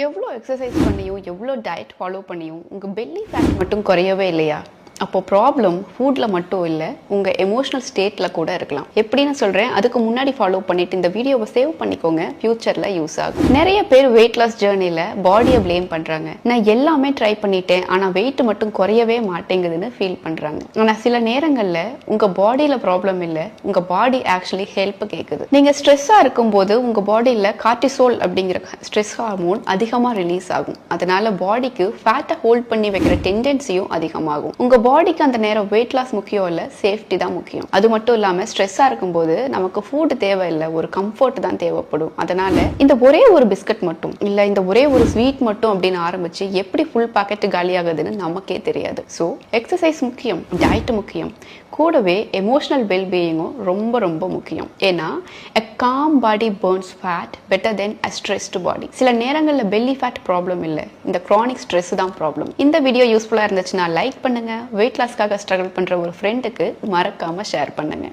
எவ்வளோ எக்ஸசைஸ் பண்ணியும் எவ்வளோ டயட் ஃபாலோ பண்ணியும் உங்கள் பெல்லி ஃபேட் மட்டும் குறையவே இல்லையா? அப்போ ப்ராப்ளம் ஃபுட்டில் மட்டும் இல்லை, உங்கள் எமோஷனல் ஸ்டேட்டில் கூட இருக்கலாம். எப்படின்னு சொல்கிறேன், அதுக்கு முன்னாடி ஃபாலோ பண்ணிவிட்டு இந்த வீடியோவை சேவ் பண்ணிக்கோங்க, ஃப்யூச்சரில் யூஸ் ஆகும். நிறைய பேர் வெயிட் லாஸ் ஜேர்னியில் பாடியை ப்ளேம் பண்ணுறாங்க. நான் எல்லாமே ட்ரை பண்ணிட்டேன், ஆனால் வெயிட் மட்டும் குறையவே மாட்டேங்குதுன்னு ஃபீல் பண்ணுறாங்க. ஆனால் சில நேரங்களில் உங்கள் பாடியில் ப்ராப்ளம் இல்லை, உங்கள் பாடி ஆக்சுவலி ஹெல்ப் கேட்குது. நீங்கள் ஸ்ட்ரெஸ்ஸாக இருக்கும்போது உங்கள் பாடியில் கார்டிசோல் அப்படிங்கிற ஸ்ட்ரெஸ் ஹார்மோன் அதிகமாக ரிலீஸ் ஆகும். அதனால பாடிக்கு ஃபேட்டை ஹோல்ட் பண்ணி வைக்கிற டெண்டன்சியும் அதிகமாகும். உங்கள் பாடிக்கு அந்த நேரம் வெயிட் லாஸ் முக்கியம் இல்லை, சேஃப்டி தான் முக்கியம். அது மட்டும் இல்லாமல் ஸ்ட்ரெஸ்ஸாக இருக்கும்போது நமக்கு ஃபுட் தேவையில்லை, ஒரு கம்ஃபர்ட் தான் தேவைப்படும். அதனால இந்த ஒரே ஒரு பிஸ்கட் மட்டும் இல்லை, இந்த ஒரே ஒரு ஸ்வீட் மட்டும் அப்படின்னு ஆரம்பிச்சு எப்படி ஃபுல் பாக்கெட் காலியாகுதுன்னு நமக்கே தெரியாது. ஸோ எக்ஸசைஸ் முக்கியம், டயட் முக்கியம், கூடவே எமோஷனல் வெல்பீயிங்கும் ரொம்ப ரொம்ப முக்கியம். ஏன்னா a calm body burns fat better than a stressed body. சில நேரங்களில் பெல்லி ஃபேட் ப்ராப்ளம் இல்லை, இந்த க்ரானிக் ஸ்ட்ரெஸ் தான் ப்ராப்ளம். இந்த வீடியோ யூஸ்ஃபுல்லாக இருந்துச்சுன்னா லைக் பண்ணுங்க. வெயிட் லாஸ்க்காக ஸ்ட்ரகிள் பண்ணுற ஒரு ஃப்ரெண்டுக்கு மறக்காம ஷேர் பண்ணுங்க.